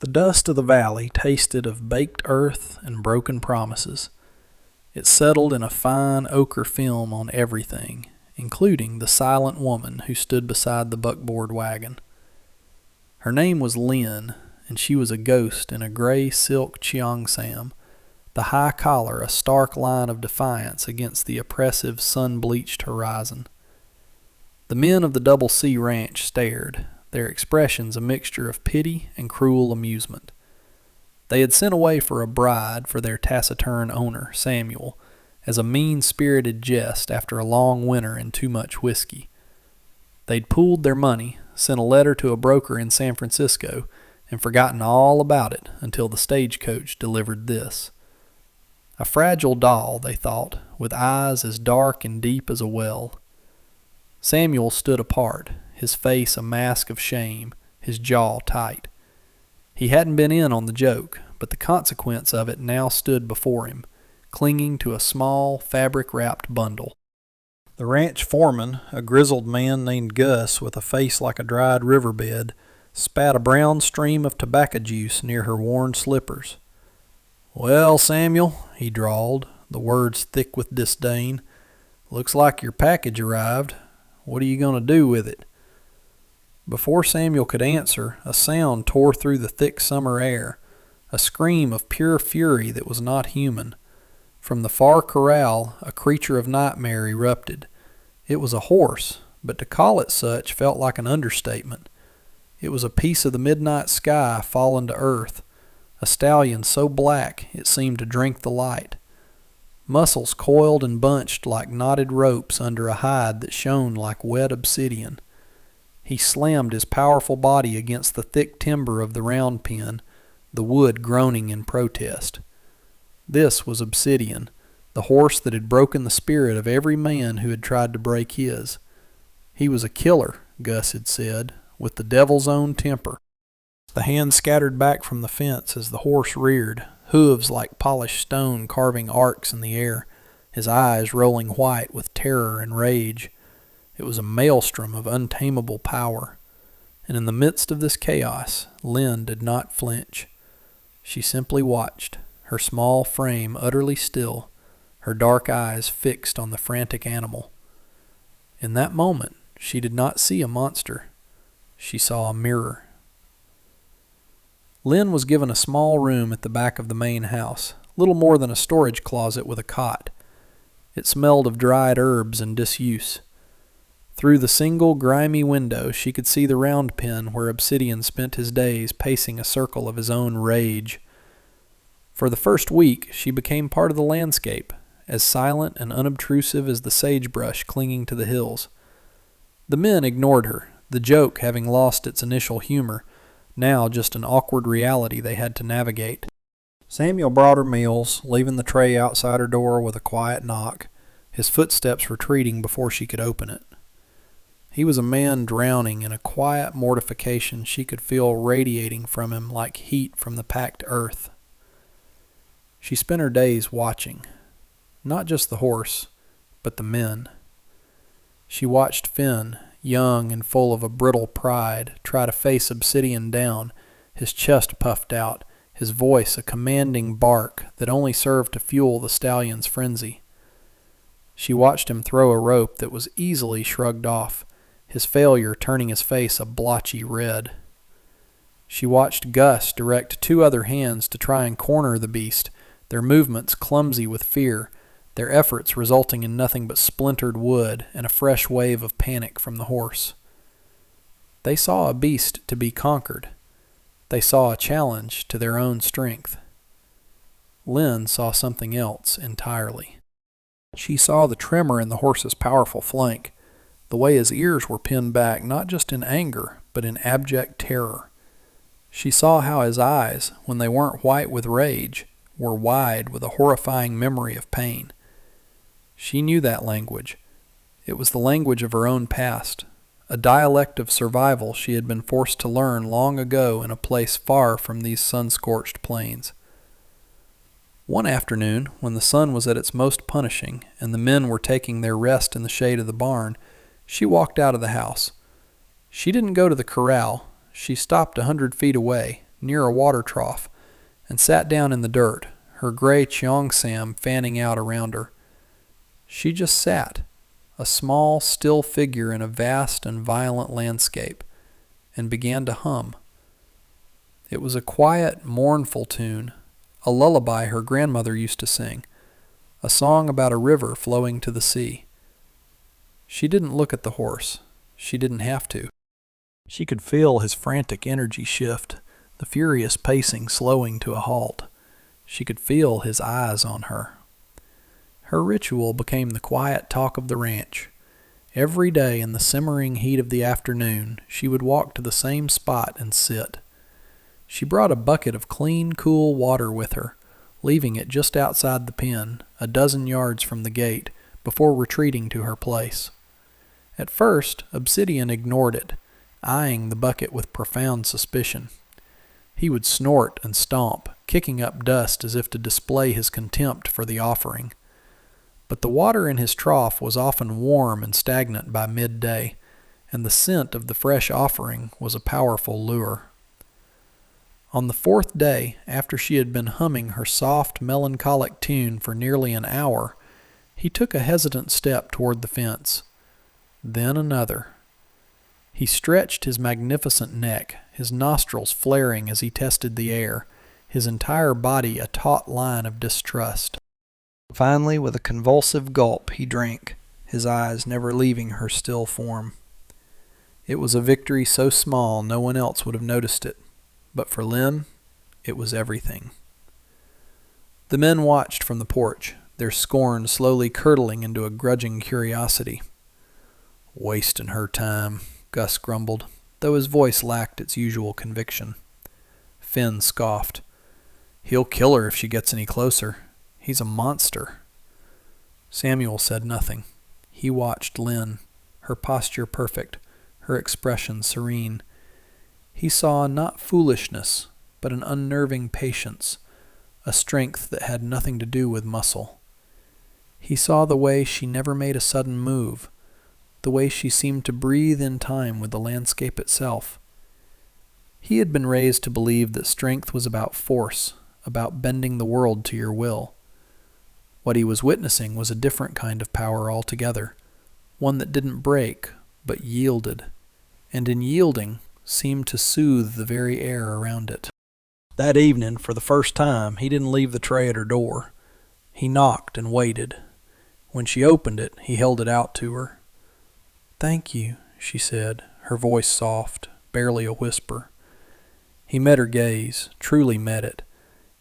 The dust of the valley tasted of baked earth and broken promises. It settled in a fine ochre film on everything, including the silent woman who stood beside the buckboard wagon. Her name was Lynn, and she was a ghost in a gray silk cheongsam, the high collar a stark line of defiance against the oppressive sun-bleached horizon. The men of the Double C Ranch stared, their expressions a mixture of pity and cruel amusement. They had sent away for a bride for their taciturn owner, Samuel, as a mean-spirited jest after a long winter and too much whiskey. They'd pooled their money, sent a letter to a broker in San Francisco, and forgotten all about it until the stagecoach delivered this. A fragile doll, they thought, with eyes as dark and deep as a well. Samuel stood apart, his face a mask of shame, his jaw tight. He hadn't been in on the joke, but the consequence of it now stood before him, clinging to a small, fabric-wrapped bundle. The ranch foreman, a grizzled man named Gus with a face like a dried riverbed, spat a brown stream of tobacco juice near her worn slippers. "Well, Samuel," he drawled, the words thick with disdain, "looks like your package arrived. What are you going to do with it?" Before Samuel could answer, a sound tore through the thick summer air, a scream of pure fury that was not human. From the far corral, a creature of nightmare erupted. It was a horse, but to call it such felt like an understatement. It was a piece of the midnight sky fallen to earth, a stallion so black it seemed to drink the light. Muscles coiled and bunched like knotted ropes under a hide that shone like wet obsidian. He slammed his powerful body against the thick timber of the round pen, the wood groaning in protest. This was Obsidian, the horse that had broken the spirit of every man who had tried to break his. He was a killer, Gus had said, with the devil's own temper. The hand scattered back from the fence as the horse reared, hooves like polished stone carving arcs in the air, his eyes rolling white with terror and rage. It was a maelstrom of untameable power, and in the midst of this chaos, Lynn did not flinch. She simply watched, her small frame utterly still, her dark eyes fixed on the frantic animal. In that moment, she did not see a monster. She saw a mirror. Lynn was given a small room at the back of the main house, little more than a storage closet with a cot. It smelled of dried herbs and disuse. Through the single grimy window she could see the round pen where Obsidian spent his days pacing a circle of his own rage. For the first week she became part of the landscape, as silent and unobtrusive as the sagebrush clinging to the hills. The men ignored her, the joke having lost its initial humor, now just an awkward reality they had to navigate. Samuel brought her meals, leaving the tray outside her door with a quiet knock, his footsteps retreating before she could open it. He was a man drowning in a quiet mortification she could feel radiating from him like heat from the packed earth. She spent her days watching, not just the horse, but the men. She watched Finn, young and full of a brittle pride, try to face Obsidian down, his chest puffed out, his voice a commanding bark that only served to fuel the stallion's frenzy. She watched him throw a rope that was easily shrugged off, his failure turning his face a blotchy red. She watched Gus direct two other hands to try and corner the beast, their movements clumsy with fear, their efforts resulting in nothing but splintered wood and a fresh wave of panic from the horse. They saw a beast to be conquered. They saw a challenge to their own strength. Lynn saw something else entirely. She saw the tremor in the horse's powerful flank, the way his ears were pinned back not just in anger, but in abject terror. She saw how his eyes, when they weren't white with rage, were wide with a horrifying memory of pain. She knew that language. It was the language of her own past, a dialect of survival she had been forced to learn long ago in a place far from these sun-scorched plains. One afternoon, when the sun was at its most punishing and the men were taking their rest in the shade of the barn, she walked out of the house. She didn't go to the corral. She stopped 100 feet away, near a water trough, and sat down in the dirt, her gray cheongsam fanning out around her. She just sat, a small, still figure in a vast and violent landscape, and began to hum. It was a quiet, mournful tune, a lullaby her grandmother used to sing, a song about a river flowing to the sea. She didn't look at the horse. She didn't have to. She could feel his frantic energy shift, the furious pacing slowing to a halt. She could feel his eyes on her. Her ritual became the quiet talk of the ranch. Every day in the simmering heat of the afternoon, she would walk to the same spot and sit. She brought a bucket of clean, cool water with her, leaving it just outside the pen, a dozen yards from the gate, before retreating to her place. At first, Obsidian ignored it, eyeing the bucket with profound suspicion. He would snort and stomp, kicking up dust as if to display his contempt for the offering. But the water in his trough was often warm and stagnant by midday, and the scent of the fresh offering was a powerful lure. On the fourth day, after she had been humming her soft, melancholic tune for nearly an hour, he took a hesitant step toward the fence. Then another. He stretched his magnificent neck, his nostrils flaring as he tested the air, his entire body a taut line of distrust. Finally, with a convulsive gulp, he drank, his eyes never leaving her still form. It was a victory so small no one else would have noticed it, but for Lynn, it was everything. The men watched from the porch, their scorn slowly curdling into a grudging curiosity. "Wasting her time," Gus grumbled, though his voice lacked its usual conviction. Finn scoffed. "He'll kill her if she gets any closer. He's a monster." Samuel said nothing. He watched Lynn, her posture perfect, her expression serene. He saw not foolishness, but an unnerving patience, a strength that had nothing to do with muscle. He saw the way she never made a sudden move, the way she seemed to breathe in time with the landscape itself. He had been raised to believe that strength was about force, about bending the world to your will. What he was witnessing was a different kind of power altogether, one that didn't break, but yielded, and in yielding seemed to soothe the very air around it. That evening, for the first time, he didn't leave the tray at her door. He knocked and waited. When she opened it, he held it out to her. "Thank you," she said, her voice soft, barely a whisper. He met her gaze, truly met it,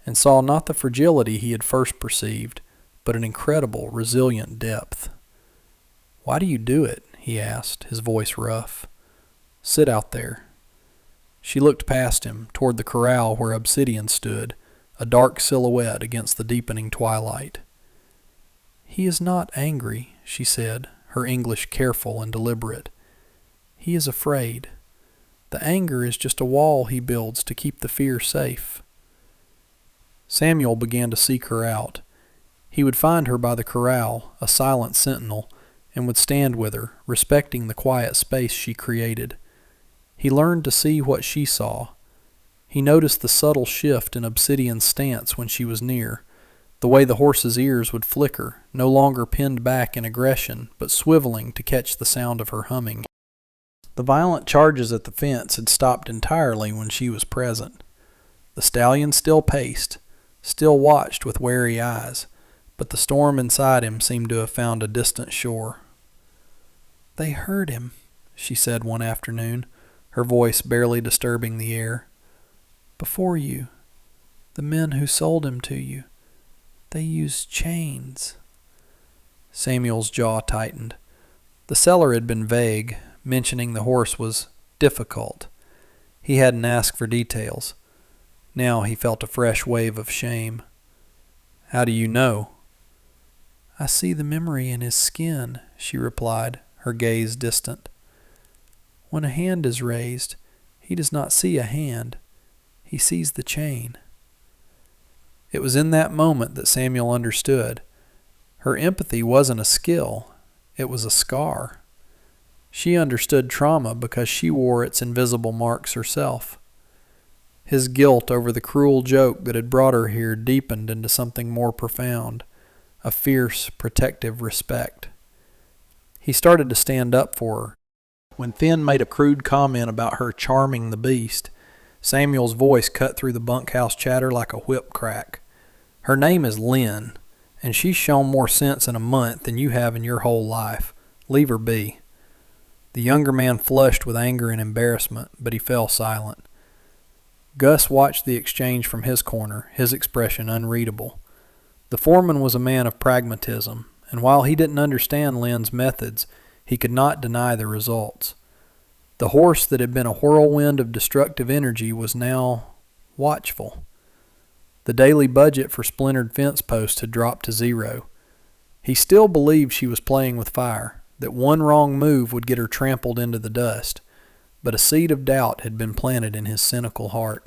and saw not the fragility he had first perceived, but an incredible, resilient depth. "Why do you do it?" he asked, his voice rough. "Sit out there." She looked past him, toward the corral where Obsidian stood, a dark silhouette against the deepening twilight. "He is not angry," she said, her English careful and deliberate. "He is afraid. The anger is just a wall he builds to keep the fear safe." Samuel began to seek her out. He would find her by the corral, a silent sentinel, and would stand with her, respecting the quiet space she created. He learned to see what she saw. He noticed the subtle shift in Obsidian's stance when she was near, the way the horse's ears would flicker, no longer pinned back in aggression, but swiveling to catch the sound of her humming. The violent charges at the fence had stopped entirely when she was present. The stallion still paced, still watched with wary eyes, but the storm inside him seemed to have found a distant shore. "They heard him," she said one afternoon, her voice barely disturbing the air. "Before you, the men who sold him to you, they used chains." Samuel's jaw tightened. The seller had been vague, mentioning the horse was difficult. He hadn't asked for details. Now he felt a fresh wave of shame. "How do you know?" "I see the memory in his skin," she replied, her gaze distant. "When a hand is raised, he does not see a hand. He sees the chain." It was in that moment that Samuel understood. Her empathy wasn't a skill, it was a scar. She understood trauma because she wore its invisible marks herself. His guilt over the cruel joke that had brought her here deepened into something more profound, a fierce, protective respect. He started to stand up for her. When Finn made a crude comment about her charming the beast, Samuel's voice cut through the bunkhouse chatter like a whip crack. Her name is Lynn, and she's shown more sense in a month than you have in your whole life. Leave her be. The younger man flushed with anger and embarrassment, but he fell silent. Gus watched the exchange from his corner, his expression unreadable. The foreman was a man of pragmatism, and while he didn't understand Lynn's methods, he could not deny the results. The horse that had been a whirlwind of destructive energy was now watchful. The daily budget for splintered fence posts had dropped to zero. He still believed she was playing with fire, that one wrong move would get her trampled into the dust, but a seed of doubt had been planted in his cynical heart.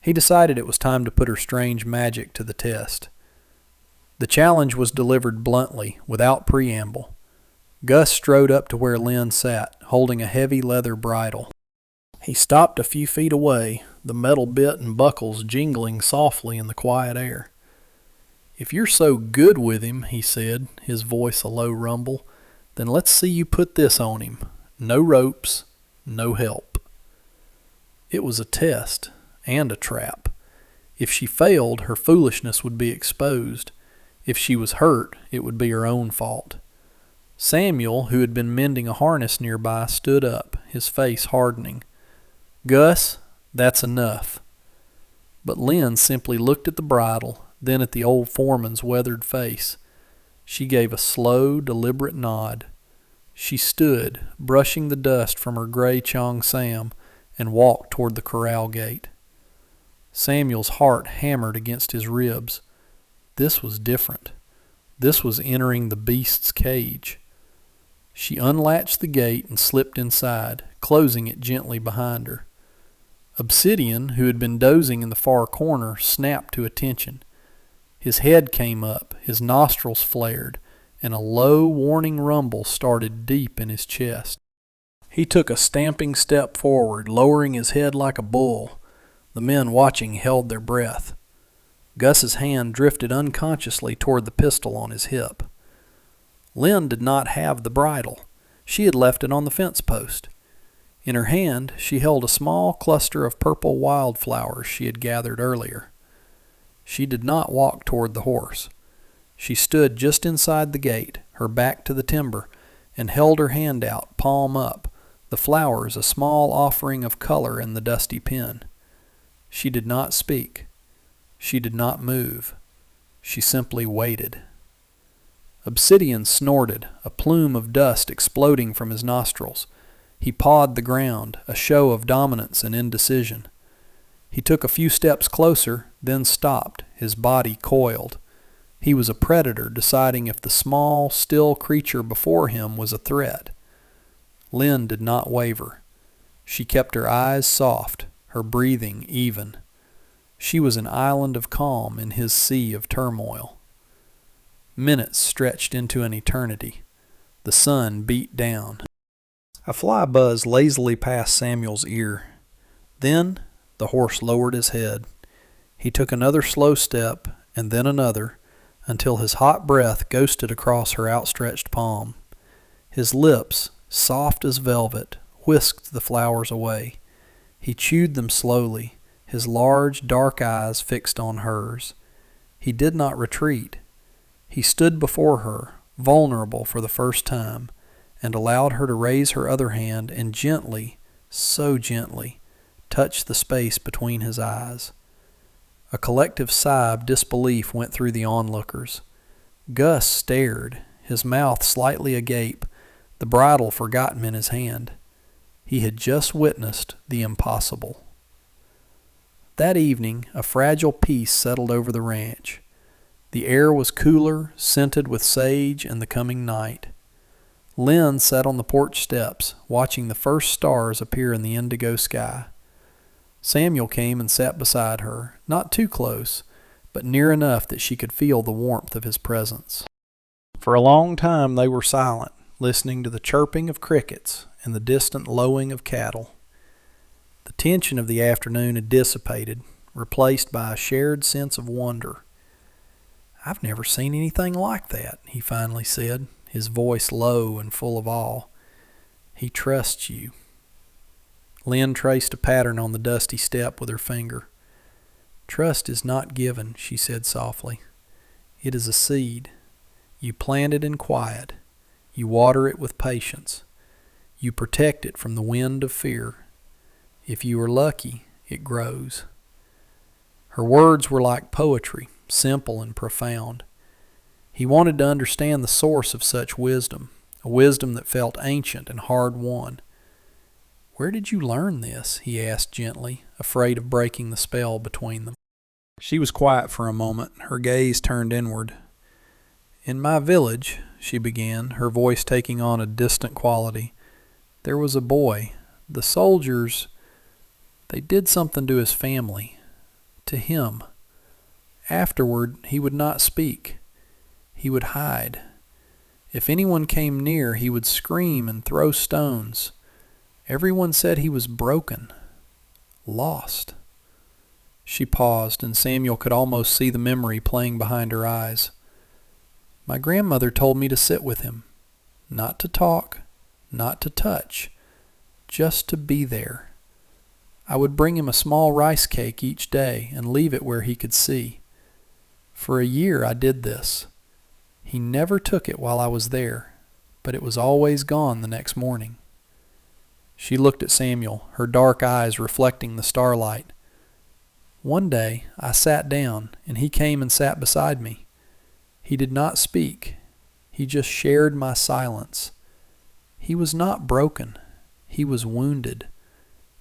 He decided it was time to put her strange magic to the test. The challenge was delivered bluntly, without preamble. Gus strode up to where Lynn sat, holding a heavy leather bridle. He stopped a few feet away, the metal bit and buckles jingling softly in the quiet air. "If you're so good with him," he said, his voice a low rumble, "then let's see you put this on him. No ropes, no help." It was a test and a trap. If she failed, her foolishness would be exposed. If she was hurt, it would be her own fault. Samuel, who had been mending a harness nearby, stood up, his face hardening. "Gus, that's enough." But Lynn simply looked at the bridle, then at the old foreman's weathered face. She gave a slow, deliberate nod. She stood, brushing the dust from her gray Chong Sam, and walked toward the corral gate. Samuel's heart hammered against his ribs. This was different. This was entering the beast's cage. She unlatched the gate and slipped inside, closing it gently behind her. Obsidian, who had been dozing in the far corner, snapped to attention. His head came up, his nostrils flared, and a low, warning rumble started deep in his chest. He took a stamping step forward, lowering his head like a bull. The men watching held their breath. Gus's hand drifted unconsciously toward the pistol on his hip. Lynn did not have the bridle. She had left it on the fence post. In her hand, she held a small cluster of purple wildflowers she had gathered earlier. She did not walk toward the horse. She stood just inside the gate, her back to the timber, and held her hand out, palm up, the flowers a small offering of color in the dusty pen. She did not speak. She did not move. She simply waited. Obsidian snorted, a plume of dust exploding from his nostrils. He pawed the ground, a show of dominance and indecision. He took a few steps closer, then stopped, his body coiled. He was a predator deciding if the small, still creature before him was a threat. Lynn did not waver. She kept her eyes soft, her breathing even. She was an island of calm in his sea of turmoil. Minutes stretched into an eternity. The sun beat down. A fly buzzed lazily past Samuel's ear. Then the horse lowered his head. He took another slow step, and then another, until his hot breath ghosted across her outstretched palm. His lips, soft as velvet, whisked the flowers away. He chewed them slowly, his large, dark eyes fixed on hers. He did not retreat. He stood before her, vulnerable for the first time, and allowed her to raise her other hand and gently, so gently, touch the space between his eyes. A collective sigh of disbelief went through the onlookers. Gus stared, his mouth slightly agape, the bridle forgotten in his hand. He had just witnessed the impossible. That evening, a fragile peace settled over the ranch. The air was cooler, scented with sage and the coming night. Lynn sat on the porch steps, watching the first stars appear in the indigo sky. Samuel came and sat beside her, not too close, but near enough that she could feel the warmth of his presence. For a long time they were silent, listening to the chirping of crickets and the distant lowing of cattle. The tension of the afternoon had dissipated, replaced by a shared sense of wonder. "I've never seen anything like that," he finally said, his voice low and full of awe. "He trusts you." Lynn traced a pattern on the dusty step with her finger. "Trust is not given," she said softly. "It is a seed. You plant it in quiet. You water it with patience. You protect it from the wind of fear. If you are lucky, it grows." Her words were like poetry, simple and profound. He wanted to understand the source of such wisdom, a wisdom that felt ancient and hard-won. "Where did you learn this?" he asked gently, afraid of breaking the spell between them. She was quiet for a moment, her gaze turned inward. "In my village," she began, her voice taking on a distant quality, "there was a boy. The soldiers, they did something to his family, to him. Afterward, he would not speak. He would hide. If anyone came near, he would scream and throw stones. Everyone said he was broken, lost." She paused, and Samuel could almost see the memory playing behind her eyes. "My grandmother told me to sit with him, not to talk, not to touch, just to be there. I would bring him a small rice cake each day and leave it where he could see. For a year I did this. He never took it while I was there, but it was always gone the next morning." She looked at Samuel, her dark eyes reflecting the starlight. "One day I sat down, and he came and sat beside me. He did not speak. He just shared my silence. He was not broken. He was wounded.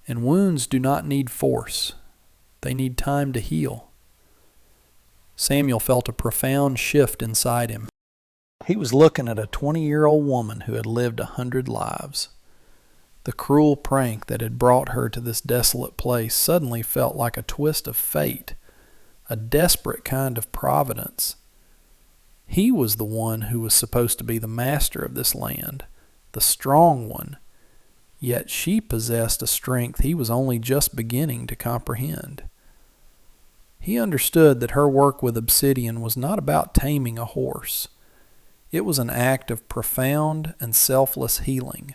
And wounds do not need force. They need time to heal." Samuel felt a profound shift inside him. He was looking at a 20-year-old woman who had lived 100 lives. The cruel prank that had brought her to this desolate place suddenly felt like a twist of fate, a desperate kind of providence. He was the one who was supposed to be the master of this land, the strong one, yet she possessed a strength he was only just beginning to comprehend. He understood that her work with Obsidian was not about taming a horse. It was an act of profound and selfless healing,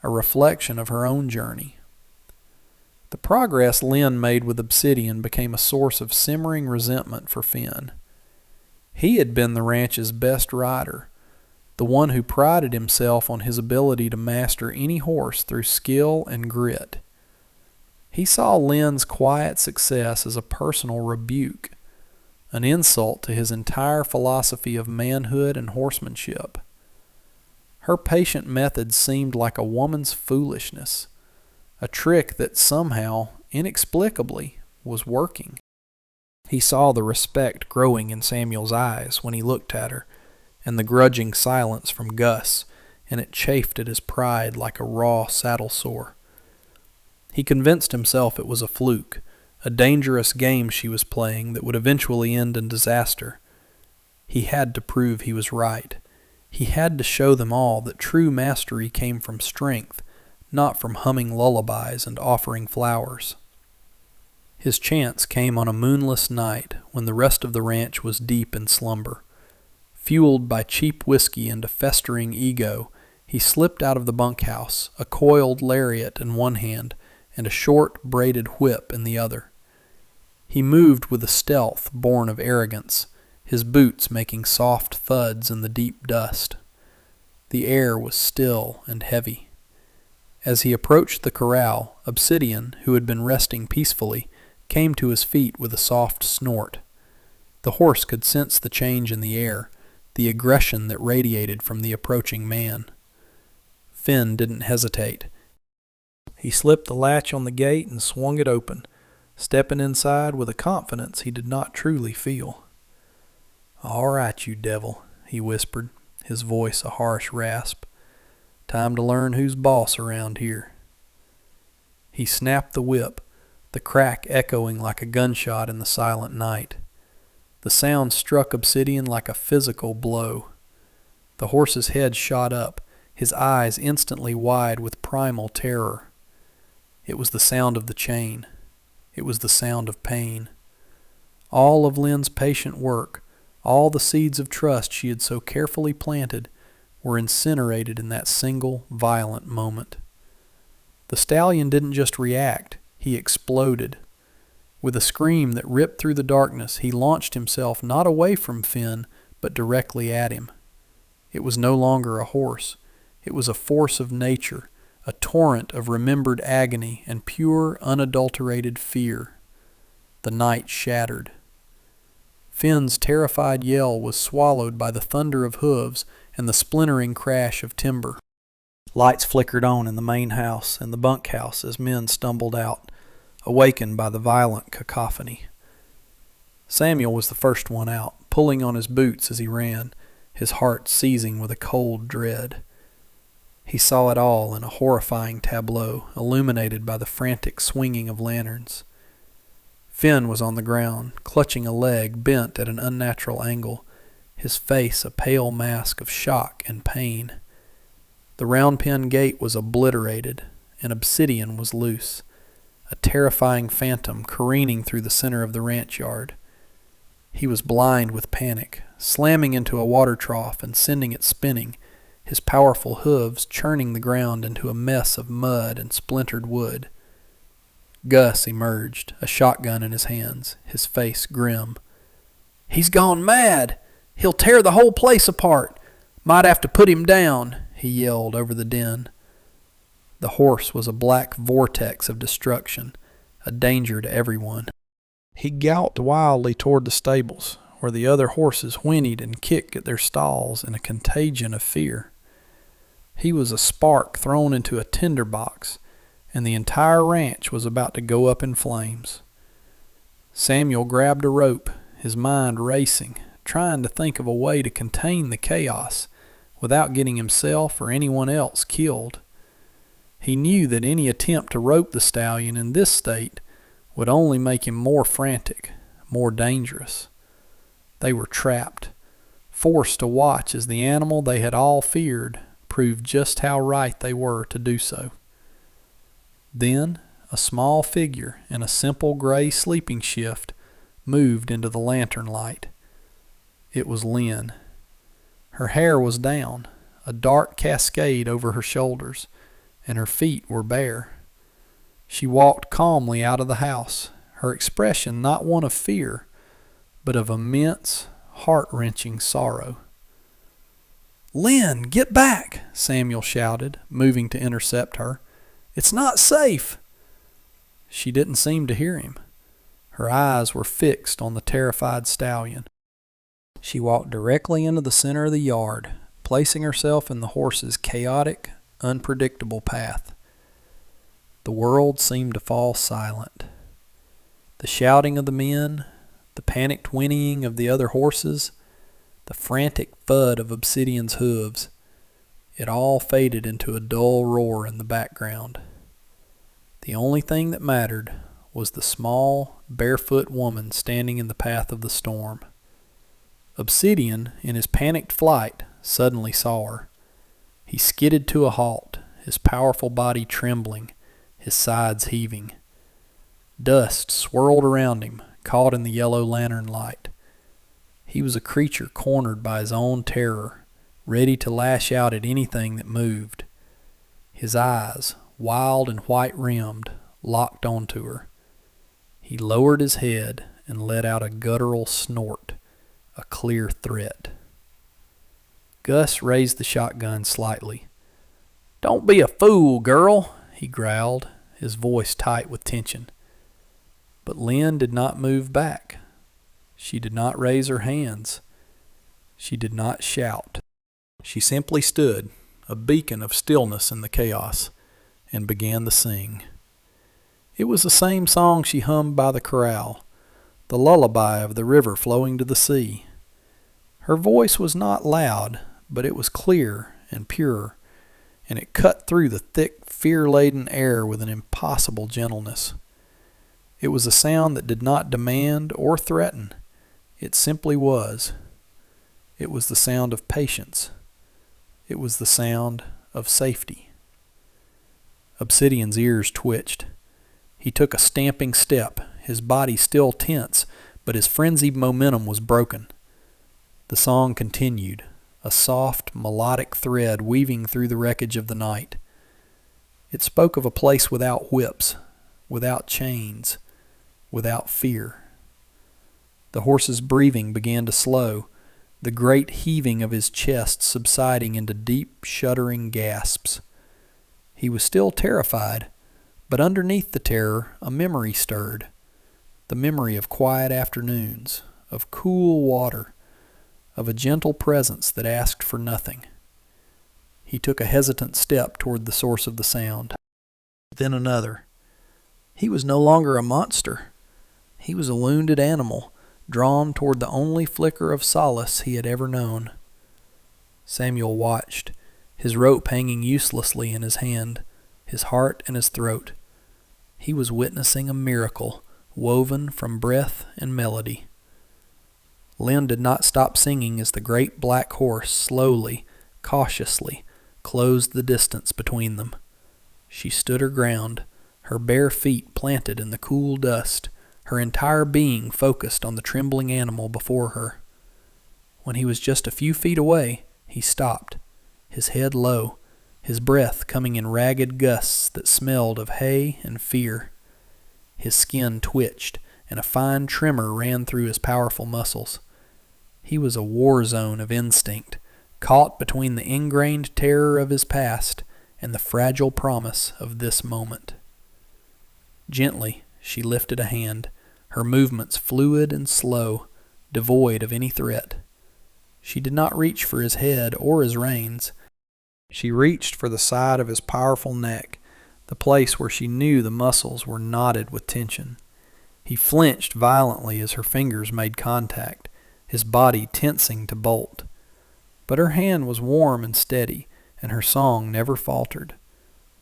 a reflection of her own journey. The progress Lynn made with Obsidian became a source of simmering resentment for Finn. He had been the ranch's best rider, the one who prided himself on his ability to master any horse through skill and grit. He saw Lynn's quiet success as a personal rebuke, an insult to his entire philosophy of manhood and horsemanship. Her patient methods seemed like a woman's foolishness, a trick that somehow, inexplicably, was working. He saw the respect growing in Samuel's eyes when he looked at her, and the grudging silence from Gus, and it chafed at his pride like a raw saddle sore. He convinced himself it was a fluke, a dangerous game she was playing that would eventually end in disaster. He had to prove he was right. He had to show them all that true mastery came from strength, not from humming lullabies and offering flowers. His chance came on a moonless night when the rest of the ranch was deep in slumber. Fueled by cheap whiskey and a festering ego, he slipped out of the bunkhouse, a coiled lariat in one hand and a short, braided whip in the other. He moved with a stealth born of arrogance, his boots making soft thuds in the deep dust. The air was still and heavy. As he approached the corral, Obsidian, who had been resting peacefully, came to his feet with a soft snort. The horse could sense the change in the air, the aggression that radiated from the approaching man. Finn didn't hesitate. He slipped the latch on the gate and swung it open, stepping inside with a confidence he did not truly feel. "All right, you devil," he whispered, his voice a harsh rasp. "Time to learn who's boss around here." He snapped the whip, the crack echoing like a gunshot in the silent night. The sound struck Obsidian like a physical blow. The horse's head shot up, his eyes instantly wide with primal terror. It was the sound of the chain. It was the sound of pain. All of Lynn's patient work, all the seeds of trust she had so carefully planted, were incinerated in that single violent moment. The stallion didn't just react, he exploded. With a scream that ripped through the darkness, he launched himself not away from Finn, but directly at him. It was no longer a horse. It was a force of nature, a torrent of remembered agony and pure, unadulterated fear. The night shattered. Finn's terrified yell was swallowed by the thunder of hooves and the splintering crash of timber. Lights flickered on in the main house and the bunkhouse as men stumbled out, awakened by the violent cacophony. Samuel was the first one out, pulling on his boots as he ran, his heart seizing with a cold dread. He saw it all in a horrifying tableau, illuminated by the frantic swinging of lanterns. Finn was on the ground, clutching a leg bent at an unnatural angle, his face a pale mask of shock and pain. The round pen gate was obliterated, and Obsidian was loose, a terrifying phantom careening through the center of the ranch yard. He was blind with panic, slamming into a water trough and sending it spinning, his powerful hooves churning the ground into a mess of mud and splintered wood. Gus emerged, a shotgun in his hands, his face grim. "He's gone mad! He'll tear the whole place apart! Might have to put him down!" he yelled over the din. The horse was a black vortex of destruction, a danger to everyone. He galloped wildly toward the stables, where the other horses whinnied and kicked at their stalls in a contagion of fear. He was a spark thrown into a tinder box, and the entire ranch was about to go up in flames. Samuel grabbed a rope, his mind racing, trying to think of a way to contain the chaos without getting himself or anyone else killed. He knew that any attempt to rope the stallion in this state would only make him more frantic, more dangerous. They were trapped, forced to watch as the animal they had all feared proved just how right they were to do so. Then a small figure in a simple gray sleeping shift moved into the lantern light. It was Lynn. Her hair was down, a dark cascade over her shoulders, and her feet were bare. She walked calmly out of the house, her expression not one of fear, but of immense, heart-wrenching sorrow. "Lynn, get back!" Samuel shouted, moving to intercept her. "It's not safe!" She didn't seem to hear him. Her eyes were fixed on the terrified stallion. She walked directly into the center of the yard, placing herself in the horse's chaotic, unpredictable path. The world seemed to fall silent. The shouting of the men, the panicked whinnying of the other horses, the frantic thud of Obsidian's hooves, it all faded into a dull roar in the background. The only thing that mattered was the small, barefoot woman standing in the path of the storm. Obsidian, in his panicked flight, suddenly saw her. He skidded to a halt, his powerful body trembling, his sides heaving. Dust swirled around him, caught in the yellow lantern light. He was a creature cornered by his own terror, ready to lash out at anything that moved. His eyes, wild and white-rimmed, locked onto her. He lowered his head and let out a guttural snort, a clear threat. Gus raised the shotgun slightly. "Don't be a fool, girl," he growled, his voice tight with tension. But Lynn did not move back. She did not raise her hands. She did not shout. She simply stood, a beacon of stillness in the chaos, and began to sing. It was the same song she hummed by the corral, the lullaby of the river flowing to the sea. Her voice was not loud, but it was clear and pure, and it cut through the thick, fear-laden air with an impossible gentleness. It was a sound that did not demand or threaten. It simply was. It was the sound of patience. It was the sound of safety. Obsidian's ears twitched. He took a stamping step, his body still tense, but his frenzied momentum was broken. The song continued, a soft, melodic thread weaving through the wreckage of the night. It spoke of a place without whips, without chains, without fear. The horse's breathing began to slow, the great heaving of his chest subsiding into deep, shuddering gasps. He was still terrified, but underneath the terror a memory stirred, the memory of quiet afternoons, of cool water, of a gentle presence that asked for nothing. He took a hesitant step toward the source of the sound, then another. He was no longer a monster. He was a wounded animal, drawn toward the only flicker of solace he had ever known. Samuel watched, his rope hanging uselessly in his hand, his heart in his throat. He was witnessing a miracle woven from breath and melody. Lynn did not stop singing as the great black horse slowly, cautiously, closed the distance between them. She stood her ground, her bare feet planted in the cool dust, her entire being focused on the trembling animal before her. When he was just a few feet away, he stopped, his head low, his breath coming in ragged gusts that smelled of hay and fear. His skin twitched, and a fine tremor ran through his powerful muscles. He was a war zone of instinct, caught between the ingrained terror of his past and the fragile promise of this moment. Gently, she lifted a hand, her movements fluid and slow, devoid of any threat. She did not reach for his head or his reins. She reached for the side of his powerful neck, the place where she knew the muscles were knotted with tension. He flinched violently as her fingers made contact, his body tensing to bolt. But her hand was warm and steady, and her song never faltered.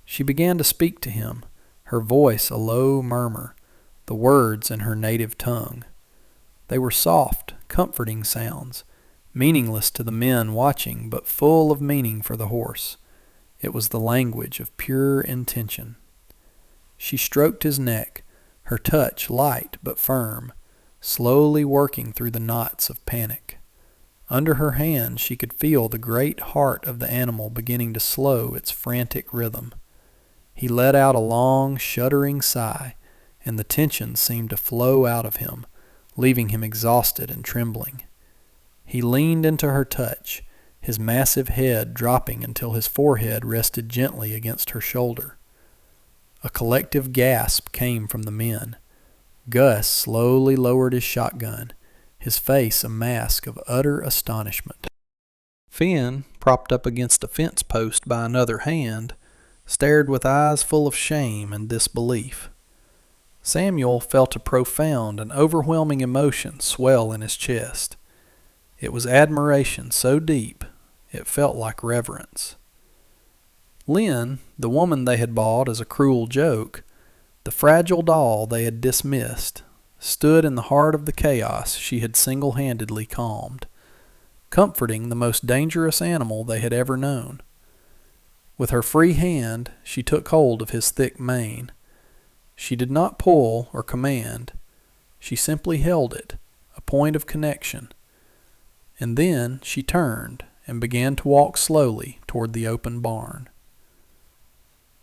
She began to speak to him, her voice a low murmur, the words in her native tongue. They were soft, comforting sounds, meaningless to the men watching, but full of meaning for the horse. It was the language of pure intention. She stroked his neck, her touch light but firm, slowly working through the knots of panic. Under her hand she could feel the great heart of the animal beginning to slow its frantic rhythm. He let out a long, shuddering sigh, and the tension seemed to flow out of him, leaving him exhausted and trembling. He leaned into her touch, his massive head dropping until his forehead rested gently against her shoulder. A collective gasp came from the men. Gus slowly lowered his shotgun, his face a mask of utter astonishment. Finn, propped up against a fence post by another hand, stared with eyes full of shame and disbelief. Samuel felt a profound and overwhelming emotion swell in his chest. It was admiration so deep, it felt like reverence. Lynn, the woman they had bought as a cruel joke, the fragile doll they had dismissed, stood in the heart of the chaos she had single-handedly calmed, comforting the most dangerous animal they had ever known. With her free hand, she took hold of his thick mane. She did not pull or command. She simply held it, a point of connection. And then she turned and began to walk slowly toward the open barn.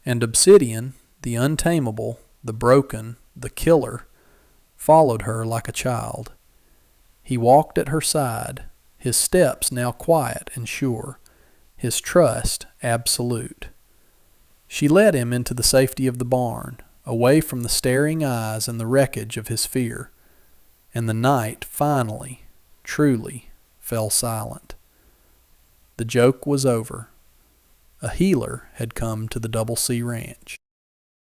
And Obsidian, the untameable, the broken, the killer, followed her like a child. He walked at her side, his steps now quiet and sure, his trust absolute. She led him into the safety of the barn, away from the staring eyes and the wreckage of his fear, and the night finally, truly, fell silent. The joke was over. A healer had come to the Double C Ranch.